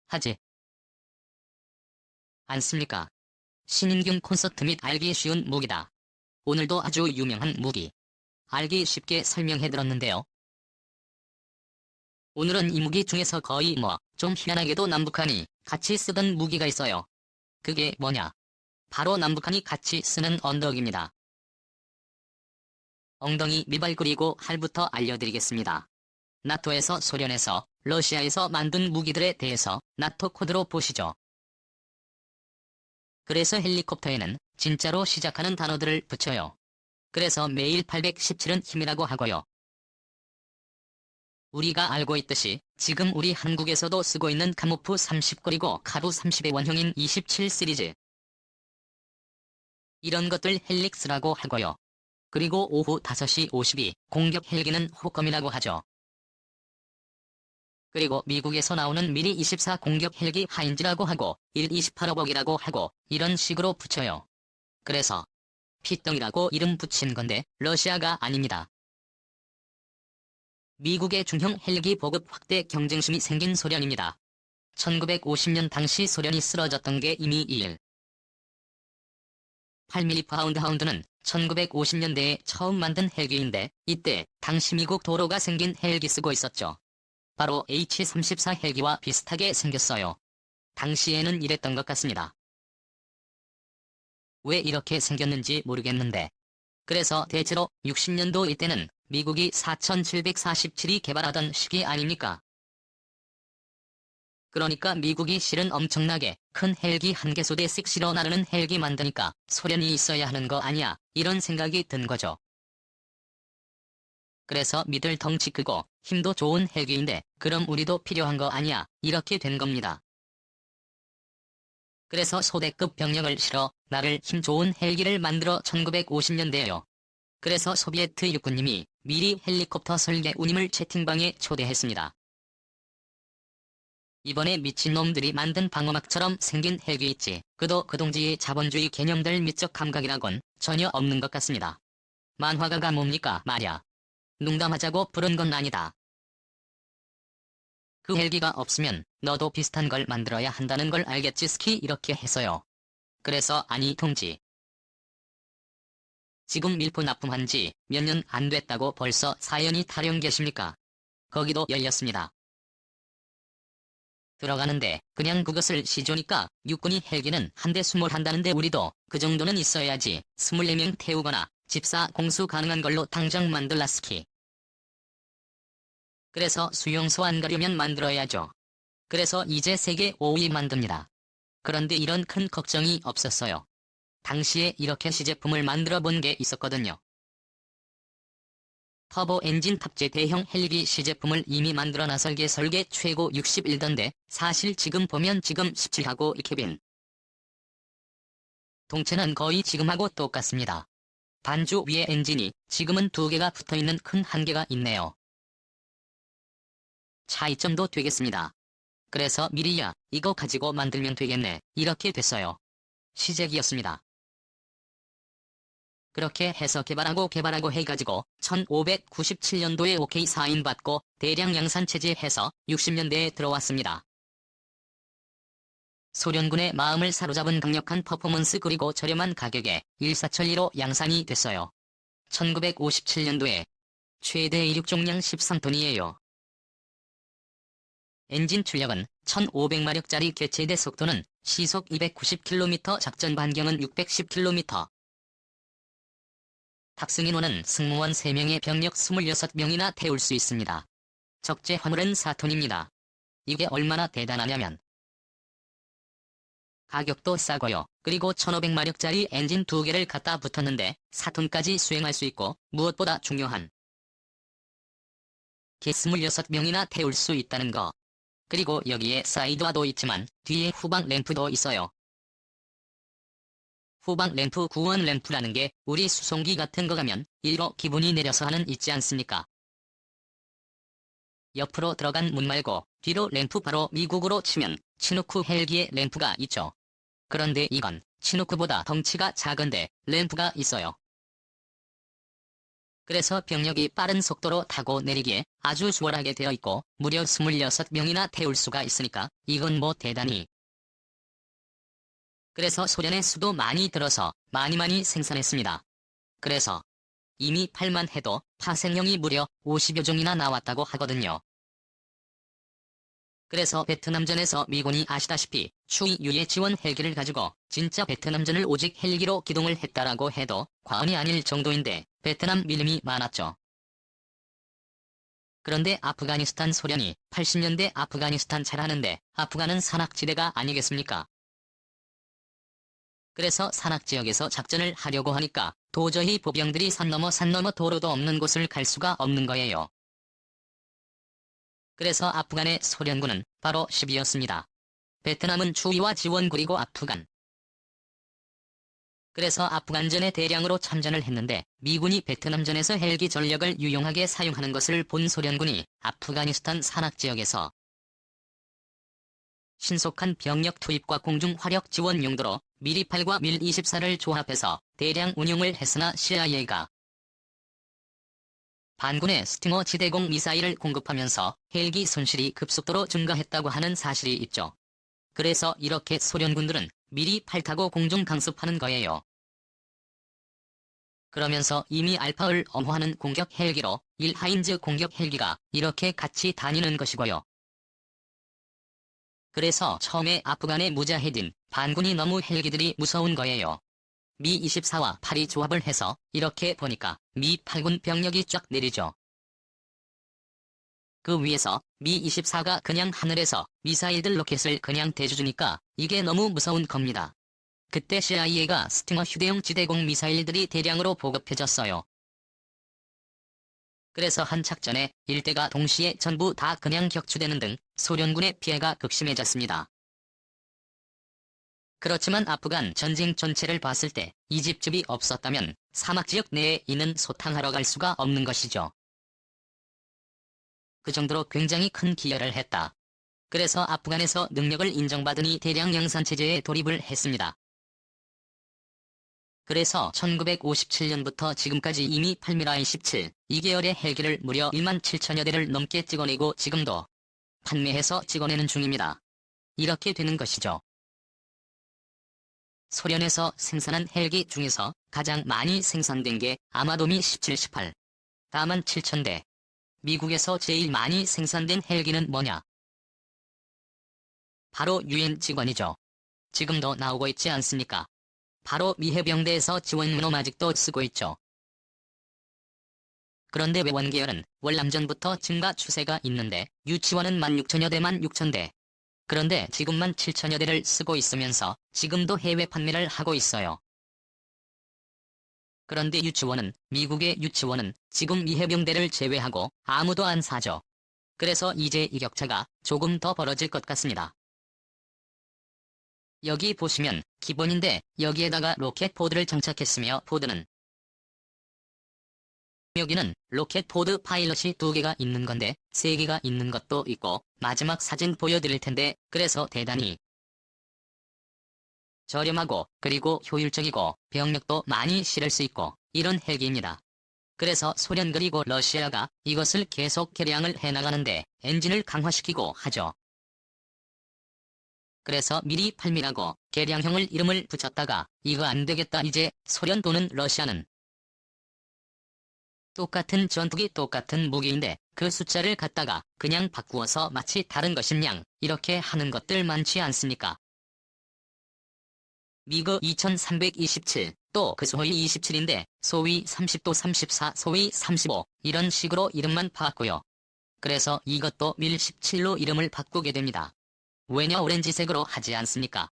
하지 않습니까? 신인균 콘서트 및 알기 쉬운 무기다. 오늘도 아주 유명한 무기. 알기 쉽게 설명해드렸는데요. 오늘은 이 무기 중에서 거의 좀 희한하게도 남북한이 같이 쓰던 무기가 있어요. 그게 뭐냐? 바로 남북한이 같이 쓰는 언덕입니다. 엉덩이 미발 그리고 할부터 알려드리겠습니다. 나토에서 소련에서 러시아에서 만든 무기들에 대해서 나토 코드로 보시죠. 그래서 헬리콥터에는 진짜로 시작하는 단어들을 붙여요. 그래서 매일 817은 힘이라고 하고요. 우리가 알고 있듯이 지금 우리 한국에서도 쓰고 있는 카무프 30 그리고 카루 30의 원형인 27 시리즈. 이런 것들 헬릭스라고 하고요. 그리고 오후 5시 52 공격 헬기는 호컴이라고 하죠. 그리고 미국에서 나오는 미리 24 공격 헬기 하인즈라고 하고 1-28호복이라고 하고 이런 식으로 붙여요. 그래서 피덩이라고 이름 붙인 건데 러시아가 아닙니다. 미국의 중형 헬기 보급 확대 경쟁심이 생긴 소련입니다. 1950년 당시 소련이 쓰러졌던 게 이미 8mm 파운드 하운드는 1950년대에 처음 만든 헬기인데 이때 당시 미국 도로가 생긴 헬기 쓰고 있었죠. 바로 H-34 헬기와 비슷하게 생겼어요. 당시에는 이랬던 것 같습니다. 왜 이렇게 생겼는지 모르겠는데. 그래서 대체로 60년도 이때는 미국이 4747이 개발하던 시기 아닙니까? 그러니까 미국이 실은 엄청나게 큰 헬기 한 개소대씩 실어 나르는 헬기 만드니까 소련이 있어야 하는 거 아니야, 이런 생각이 든 거죠. 그래서 미들 덩치 크고 힘도 좋은 헬기인데 그럼 우리도 필요한 거 아니야, 이렇게 된 겁니다. 그래서 소대급 병력을 실어 나를 힘 좋은 헬기를 만들어 1950년대에요. 그래서 소비에트 육군님이 미리 헬리콥터 설계 운임을 채팅방에 초대했습니다. 이번에 미친놈들이 만든 방어막처럼 생긴 헬기 있지. 그도 그 동지의 자본주의 개념들 미적 감각이라곤 전혀 없는 것 같습니다. 만화가가 뭡니까 말야. 농담하자고 부른 건 아니다. 그 헬기가 없으면 너도 비슷한 걸 만들어야 한다는 걸 알겠지 스키 이렇게 해서요. 그래서 아니 동지. 지금 밀포 납품한 지 몇 년 안 됐다고 벌써 사연이 타령 계십니까? 거기도 열렸습니다. 들어가는데 그냥 그것을 시조니까 육군이 헬기는 한 대 수몰한다는데 우리도 그 정도는 있어야지. 24명 태우거나 집사 공수 가능한 걸로 당장 만들라 스키. 그래서 수용소 안 가려면 만들어야죠. 그래서 이제 세계 5위 만듭니다. 그런데 이런 큰 걱정이 없었어요. 당시에 이렇게 시제품을 만들어 본 게 있었거든요. 터보 엔진 탑재 대형 헬기 시제품을 이미 만들어놔 설계 최고 61던데 사실 지금 보면 지금 17하고 이 캐빈 동체는 거의 지금하고 똑같습니다. 반주 위에 엔진이 지금은 2개가 붙어있는 큰 한계가 있네요. 차이점도 되겠습니다. 그래서 미리야 이거 가지고 만들면 되겠네 이렇게 됐어요. 시제기였습니다. 그렇게 해서 개발하고 해가지고 1597년도에 OK 사인 받고 대량 양산 체제해서 60년대에 들어왔습니다. 소련군의 마음을 사로잡은 강력한 퍼포먼스 그리고 저렴한 가격에 일사천리로 양산이 됐어요. 1957년도에 최대 이륙종량 13톤이에요. 엔진 출력은 1500마력짜리 개체대 속도는 시속 290km 작전 반경은 610km. 탑승인원은 승무원 3명의 병력 26명이나 태울 수 있습니다. 적재 화물은 4톤입니다. 이게 얼마나 대단하냐면 가격도 싸고요. 그리고 1500마력짜리 엔진 2개를 갖다 붙었는데 4톤까지 수행할 수 있고 무엇보다 중요한 개 26명이나 태울 수 있다는 거. 그리고 여기에 사이드와도 있지만 뒤에 후방 램프도 있어요. 후방 램프 구원 램프라는 게 우리 수송기 같은 거 가면 일로 기분이 내려서 하는 있지 않습니까? 옆으로 들어간 문 말고 뒤로 램프 바로 미국으로 치면 치누크 헬기의 램프가 있죠. 그런데 이건 치누크보다 덩치가 작은데 램프가 있어요. 그래서 병력이 빠른 속도로 타고 내리기에 아주 수월하게 되어 있고 무려 26명이나 태울 수가 있으니까 이건 뭐 대단히. 그래서 소련의 수도 많이 들어서 많이 생산했습니다. 그래서 이미 팔만 해도 파생형이 무려 50여 종이나 나왔다고 하거든요. 그래서 베트남전에서 미군이 아시다시피 추위 유예 지원 헬기를 가지고 진짜 베트남전을 오직 헬기로 기동을 했다라고 해도 과언이 아닐 정도인데 베트남 밀림이 많았죠. 그런데 아프가니스탄 소련이 80년대 아프가니스탄 잘하는데 아프간은 산악지대가 아니겠습니까? 그래서 산악지역에서 작전을 하려고 하니까 도저히 보병들이 산 넘어 도로도 없는 곳을 갈 수가 없는 거예요. 그래서 아프간의 소련군은 바로 10이었습니다. 베트남은 추위와 지원 그리고 아프간. 그래서 아프간전에 대량으로 참전을 했는데 미군이 베트남전에서 헬기 전력을 유용하게 사용하는 것을 본 소련군이 아프가니스탄 산악지역에서 신속한 병력 투입과 공중 화력 지원 용도로 미리-8과 밀-24를 조합해서 대량 운용을 했으나 CIA가 반군의 스팅어 지대공 미사일을 공급하면서 헬기 손실이 급속도로 증가했다고 하는 사실이 있죠. 그래서 이렇게 소련군들은 미리-8 타고 공중 강습하는 거예요. 그러면서 이미 알파을 엄호하는 공격 헬기로 일하인즈 공격 헬기가 이렇게 같이 다니는 것이고요. 그래서 처음에 아프간의 무자헤딘 반군이 너무 헬기들이 무서운 거예요. 미-24와 8이 조합을 해서 이렇게 보니까 미-8군 병력이 쫙 내리죠. 그 위에서 미-24가 그냥 하늘에서 미사일들 로켓을 그냥 대주주니까 이게 너무 무서운 겁니다. 그때 CIA가 스팅어 휴대용 지대공 미사일들이 대량으로 보급해졌어요. 그래서 한 작전에 일대가 동시에 전부 다 그냥 격추되는 등 소련군의 피해가 극심해졌습니다. 그렇지만 아프간 전쟁 전체를 봤을 때 이 집집이 없었다면 사막지역 내에 있는 소탕하러 갈 수가 없는 것이죠. 그 정도로 굉장히 큰 기여를 했다. 그래서 아프간에서 능력을 인정받으니 대량 양산체제에 돌입을 했습니다. 그래서 1957년부터 지금까지 이미 8미라이 17, 2계열의 헬기를 무려 1만 7천여 대를 넘게 찍어내고 지금도 판매해서 찍어내는 중입니다. 이렇게 되는 것이죠. 소련에서 생산한 헬기 중에서 가장 많이 생산된 게 아마도 미-17, 18, 4만 7천 대. 미국에서 제일 많이 생산된 헬기는 뭐냐? 바로 유엔 직원이죠. 지금도 나오고 있지 않습니까? 바로 미 해병대에서 지원문홈 아직도 쓰고 있죠. 그런데 외원계열은 월남전부터 증가 추세가 있는데 유치원은 16,000여 대 16,000대. 그런데 지금만 7천여 대를 쓰고 있으면서 지금도 해외 판매를 하고 있어요. 그런데 미국의 유치원은 지금 미 해병대를 제외하고 아무도 안 사죠. 그래서 이제 이 격차가 조금 더 벌어질 것 같습니다. 여기 보시면 기본인데 여기에다가 로켓 포드를 장착했으며 여기는 로켓 포드 파일럿이 2개가 있는 건데 3개가 있는 것도 있고 마지막 사진 보여드릴 텐데 그래서 대단히 저렴하고 그리고 효율적이고 병력도 많이 실을 수 있고 이런 헬기입니다. 그래서 소련 그리고 러시아가 이것을 계속 개량을 해나가는데 엔진을 강화시키고 하죠. 그래서 미리 8미라고 개량형을 이름을 붙였다가 이거 안되겠다 이제 소련 또는 러시아는 똑같은 전투기 똑같은 무기인데 그 숫자를 갖다가 그냥 바꾸어서 마치 다른 것인 양 이렇게 하는 것들 많지 않습니까? 미그 2327, 또 그 소위 27인데 소위 30도 34, 소위 35 이런 식으로 이름만 바꿨고요. 그래서 이것도 밀 17로 이름을 바꾸게 됩니다. 왜냐 오렌지색으로 하지 않습니까?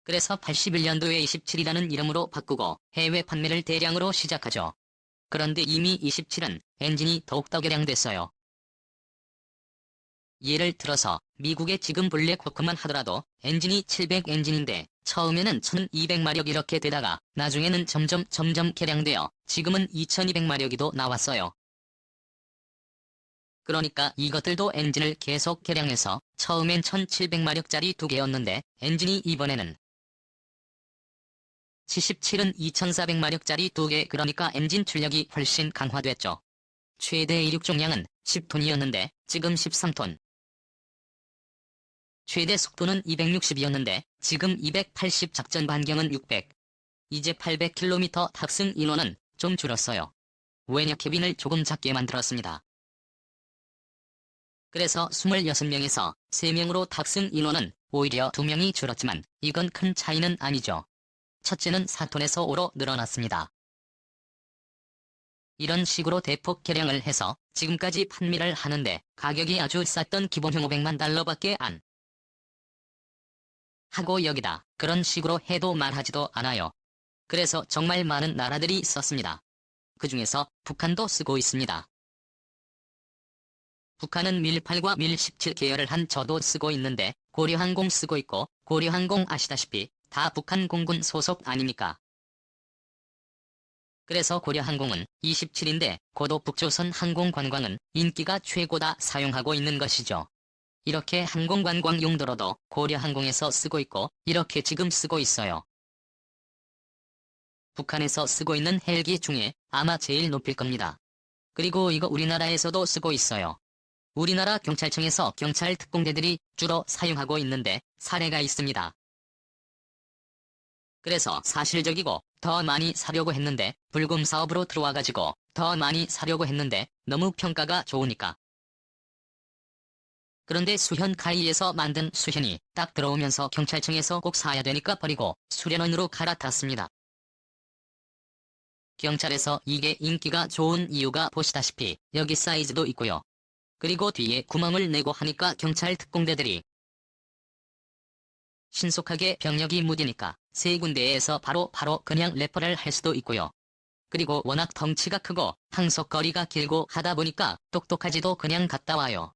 그래서 81년도에 27이라는 이름으로 바꾸고 해외 판매를 대량으로 시작하죠. 그런데 이미 27은 엔진이 더욱더 개량됐어요. 예를 들어서 미국의 지금 블랙호크만 하더라도 엔진이 700 엔진인데 처음에는 1200마력 이렇게 되다가 나중에는 점점 개량되어 지금은 2200마력이도 나왔어요. 그러니까 이것들도 엔진을 계속 개량해서 처음엔 1700마력짜리 2개였는데 엔진이 이번에는 77은 2400마력짜리 2개, 그러니까 엔진 출력이 훨씬 강화됐죠. 최대 이륙종량은 10톤이었는데 지금 13톤. 최대 속도는 260이었는데 지금 280, 작전 반경은 600. 이제 800km 탑승 인원은 좀 줄었어요. 왜냐, 캐빈을 조금 작게 만들었습니다. 그래서 26명에서 3명으로 탑승 인원은 오히려 2명이 줄었지만 이건 큰 차이는 아니죠. 첫째는 4톤에서 5로 늘어났습니다. 이런 식으로 대폭 개량을 해서 지금까지 판매를 하는데 가격이 아주 쌌던 기본형 $500만 밖에 안 하고 여기다 그런 식으로 해도 말하지도 않아요. 그래서 정말 많은 나라들이 썼습니다. 그 중에서 북한도 쓰고 있습니다. 북한은 밀8과 밀17 계열을 한 저도 쓰고 있는데 고려항공 쓰고 있고, 고려항공 아시다시피 다 북한 공군 소속 아닙니까? 그래서 고려항공은 27인데 고도 북조선 항공관광은 인기가 최고다 사용하고 있는 것이죠. 이렇게 항공관광 용도로도 고려항공에서 쓰고 있고 이렇게 지금 쓰고 있어요. 북한에서 쓰고 있는 헬기 중에 아마 제일 높일 겁니다. 그리고 이거 우리나라에서도 쓰고 있어요. 우리나라 경찰청에서 경찰 특공대들이 주로 사용하고 있는데 사례가 있습니다. 그래서 사실적이고 더 많이 사려고 했는데 불금 사업으로 들어와가지고 더 많이 사려고 했는데 너무 평가가 좋으니까. 그런데 수현카이에서 만든 수현이 딱 들어오면서 경찰청에서 꼭 사야 되니까 버리고 수련원으로 갈아탔습니다. 경찰에서 이게 인기가 좋은 이유가 보시다시피 여기 사이즈도 있고요. 그리고 뒤에 구멍을 내고 하니까 경찰 특공대들이 신속하게 병력이 무디니까 세 군데에서 바로 그냥 레퍼를 할 수도 있고요. 그리고 워낙 덩치가 크고 항속거리가 길고 하다 보니까 똑똑하지도 그냥 갔다 와요.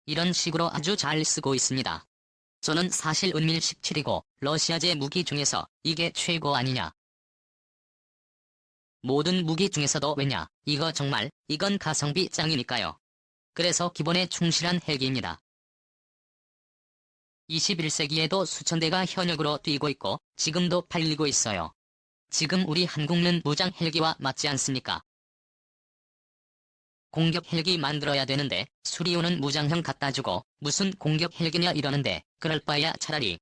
이런 식으로 아주 잘 쓰고 있습니다. 저는 사실 은밀 17이고 러시아제 무기 중에서 이게 최고 아니냐. 모든 무기 중에서도 왜냐, 이건 가성비 짱이니까요. 그래서 기본에 충실한 헬기입니다. 21세기에도 수천 대가 현역으로 뛰고 있고 지금도 팔리고 있어요. 지금 우리 한국은 무장 헬기와 맞지 않습니까? 공격 헬기 만들어야 되는데 수리오는 무장형 갖다 주고 무슨 공격 헬기냐 이러는데 그럴 바에야 차라리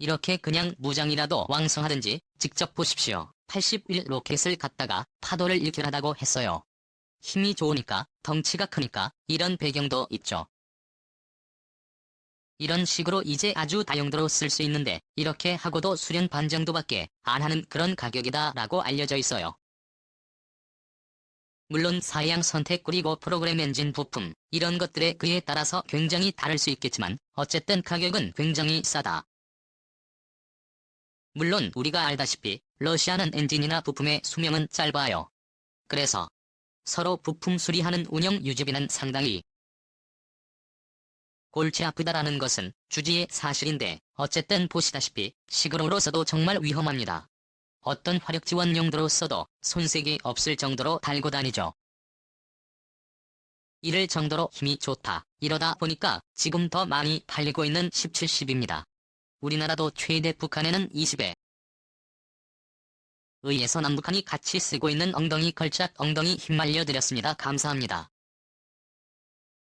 이렇게 그냥 무장이라도 왕성하든지. 직접 보십시오. 81 로켓을 갖다가 파도를 일결하다고 했어요. 힘이 좋으니까, 덩치가 크니까 이런 배경도 있죠. 이런 식으로 이제 아주 다용도로 쓸 수 있는데 이렇게 하고도 수련 반 정도밖에 안 하는 그런 가격이다 라고 알려져 있어요. 물론 사양 선택 그리고 프로그램 엔진 부품 이런 것들에 그에 따라서 굉장히 다를 수 있겠지만 어쨌든 가격은 굉장히 싸다. 물론 우리가 알다시피 러시아는 엔진이나 부품의 수명은 짧아요. 그래서 서로 부품 수리하는 운영 유지비는 상당히 골치 아프다라는 것은 주지의 사실인데 어쨌든 보시다시피 시그로로서도 정말 위험합니다. 어떤 화력 지원 용도로서도 손색이 없을 정도로 달고 다니죠. 이럴 정도로 힘이 좋다. 이러다 보니까 지금 더 많이 팔리고 있는 1710입니다. 우리나라도 최대 북한에는 20에 의해서 남북한이 같이 쓰고 있는 엉덩이 걸작 엉덩이 휘말려 드렸습니다. 감사합니다.